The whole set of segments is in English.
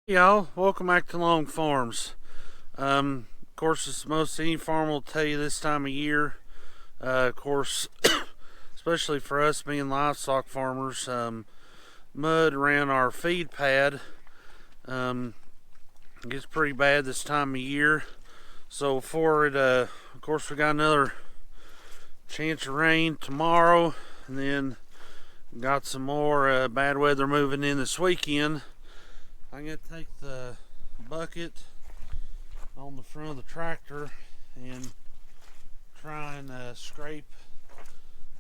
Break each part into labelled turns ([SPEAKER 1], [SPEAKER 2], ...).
[SPEAKER 1] Y'all, welcome back to Long Farms. Of course, as most any farm will tell you this time of year. Of course, especially for us being livestock farmers, mud around our feed pad gets pretty bad this time of year. So for it, of course, we got another chance of rain tomorrow, and then got some more bad weather moving in this weekend. I'm going to take the bucket on the front of the tractor and try and scrape.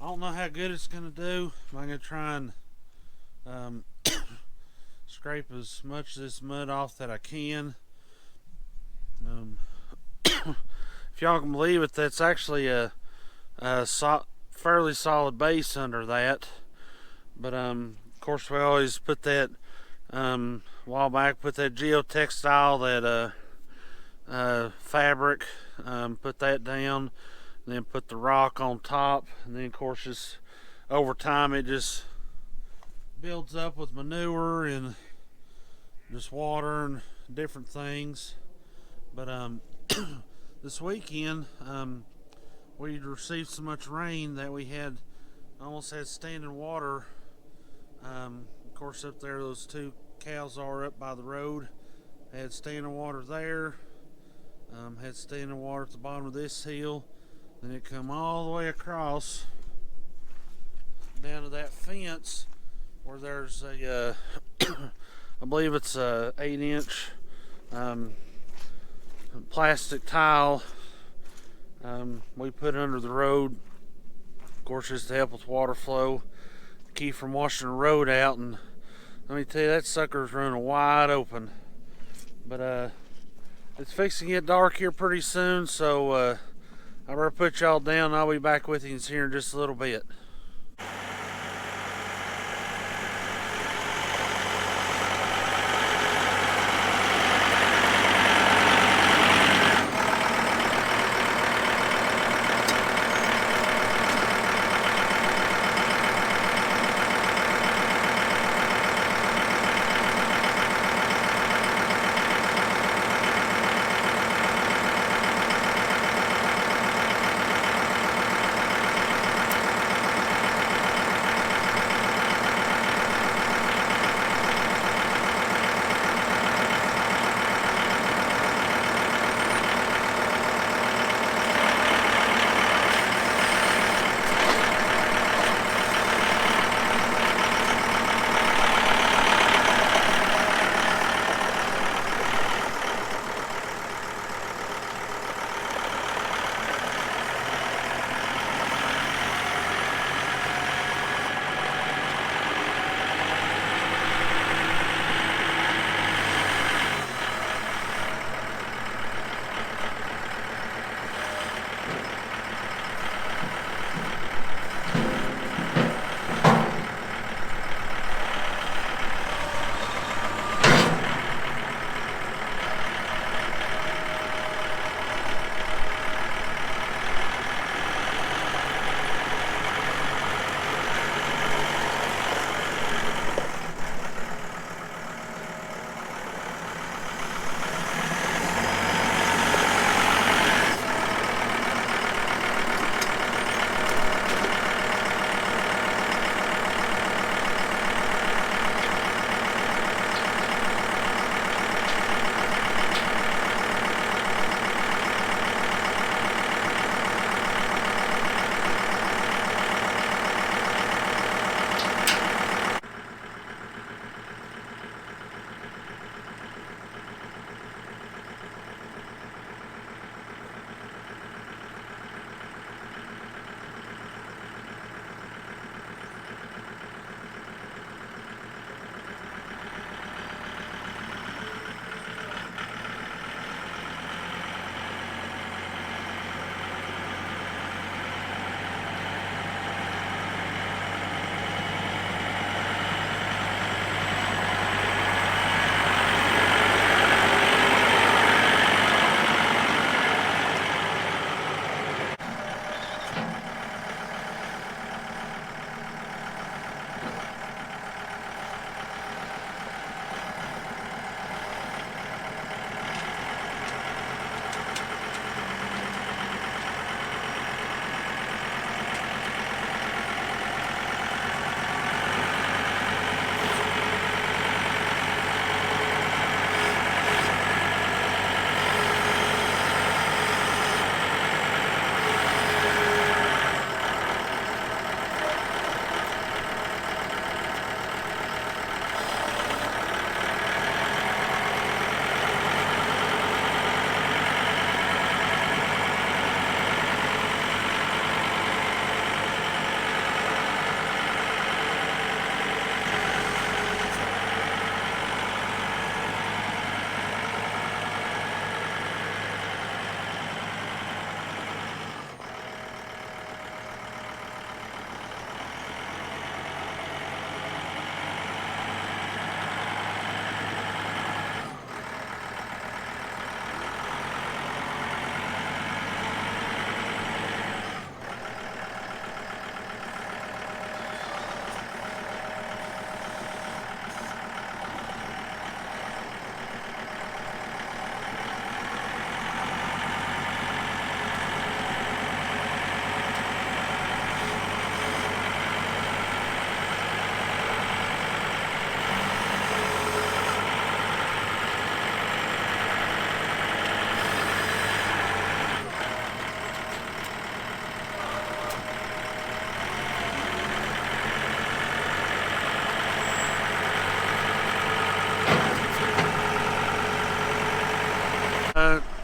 [SPEAKER 1] I don't know how good it's going to do. I'm going to try and scrape as much of this mud off that I can. If y'all can believe it, that's actually a fairly solid base under that. But of course, we always put that a while back, put that geotextile, that fabric, put that down, and then put the rock on top, and then of course just over time it just builds up with manure and just water and different things. But this weekend we received so much rain that we almost had standing water. Of course, up there, those two cows are up by the road. Had standing water there. Had standing water at the bottom of this hill. Then it come all the way across down to that fence where there's a, I believe it's a 8-inch plastic tile we put under the road. Of course, just to help with water flow, keep from washing the road out. And let me tell you, that sucker's running wide open. But it's fixing to get dark here pretty soon, so I better put y'all down. I'll be back with you here in just a little bit.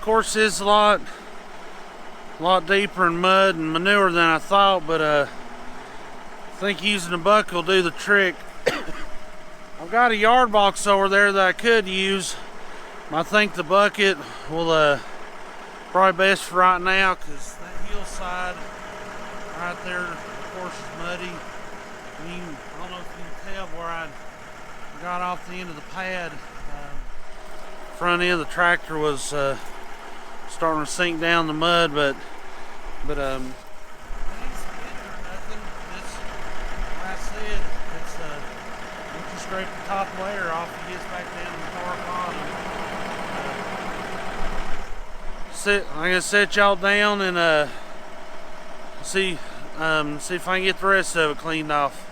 [SPEAKER 1] course, it's a lot deeper in mud and manure than I thought, but I think using a bucket will do the trick. I've got a yard box over there that I could use. I think the bucket will probably best for right now, because that hillside right there, of course, is muddy. I don't know if you can tell where I got off the end of the pad. Front end of the tractor was starting to sink down the mud, but it ain't spitting or nothing. It's, like I said, it's once you scrape the top layer off, it gets back down to the hard bottom. I'm gonna set y'all down and see if I can get the rest of it cleaned off.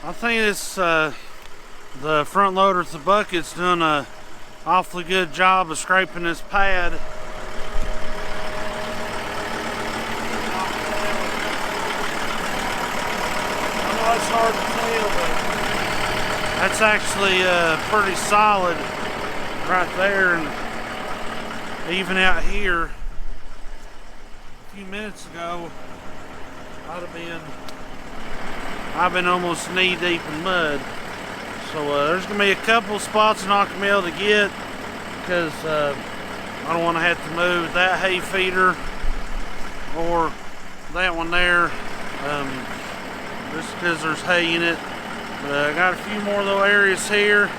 [SPEAKER 1] I think it's the front loader with the bucket's done a awfully good job of scraping this pad. I know it's hard to tell, but that's actually pretty solid right there, and even out here a few minutes ago I've been almost knee deep in mud. So there's gonna be a couple spots I'm not gonna be able to get, because I don't want to have to move that hay feeder or that one there, just because there's hay in it. But I got a few more little areas here.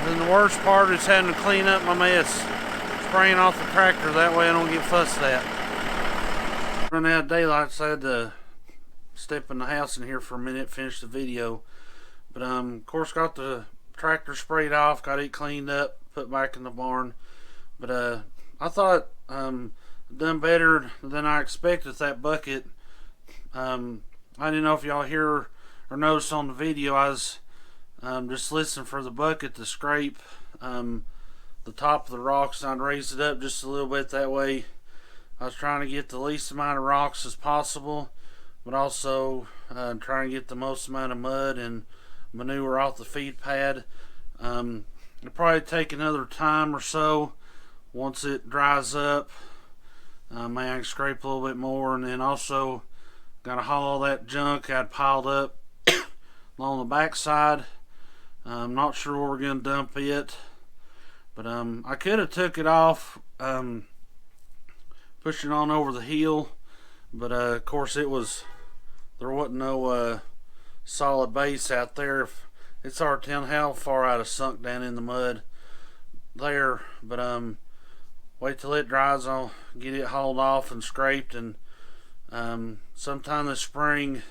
[SPEAKER 1] And the worst part is having to clean up my mess, spraying off the tractor, that way I don't get fussed at. Running out of daylight, so I had to step in the house in here for a minute, finish the video. But of course, got the tractor sprayed off, got it cleaned up, put back in the barn. But I thought done better than I expected with that bucket. I didn't know if y'all hear or noticed on the video, I was just listening for the bucket to scrape the top of the rocks, and I'd raise it up just a little bit. That way I was trying to get the least amount of rocks as possible, but also trying to get the most amount of mud and manure off the feed pad. It'll probably take another time or so. Once it dries up, may I can scrape a little bit more, and then also got to haul all that junk I'd piled up on the back side. I'm not sure where we're going to dump it, but I could have took it off, pushed it on over the hill, but of course there wasn't no solid base out there. It's hard to tell how far I'd have sunk down in the mud there, but wait till it dries. I'll get it hauled off and scraped, and sometime this spring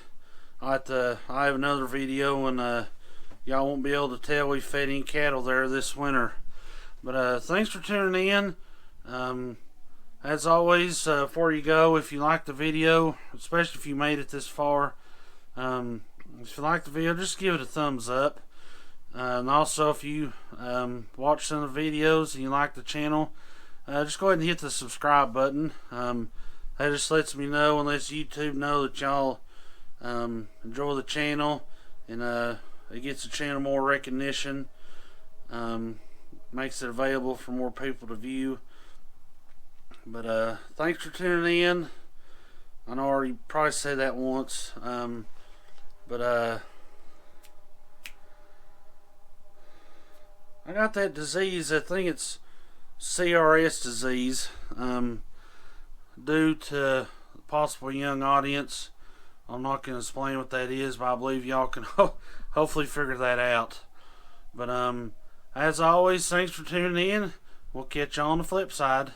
[SPEAKER 1] I have another video, and y'all won't be able to tell we fed any cattle there this winter. But thanks for tuning in. As always, before you go, if you like the video, especially if you made it this far, if you like the video, just give it a thumbs up. And also, if you watch some of the videos and you like the channel, just go ahead and hit the subscribe button. That just lets me know and lets YouTube know that y'all enjoy the channel, and it gets the channel more recognition, makes it available for more people to view. But thanks for tuning in. I know I already probably said that once, but I got that disease. I think it's CRS disease, due to possible young audience. I'm not going to explain what that is, but I believe y'all can hopefully figure that out. But as always, thanks for tuning in. We'll catch you on the flip side.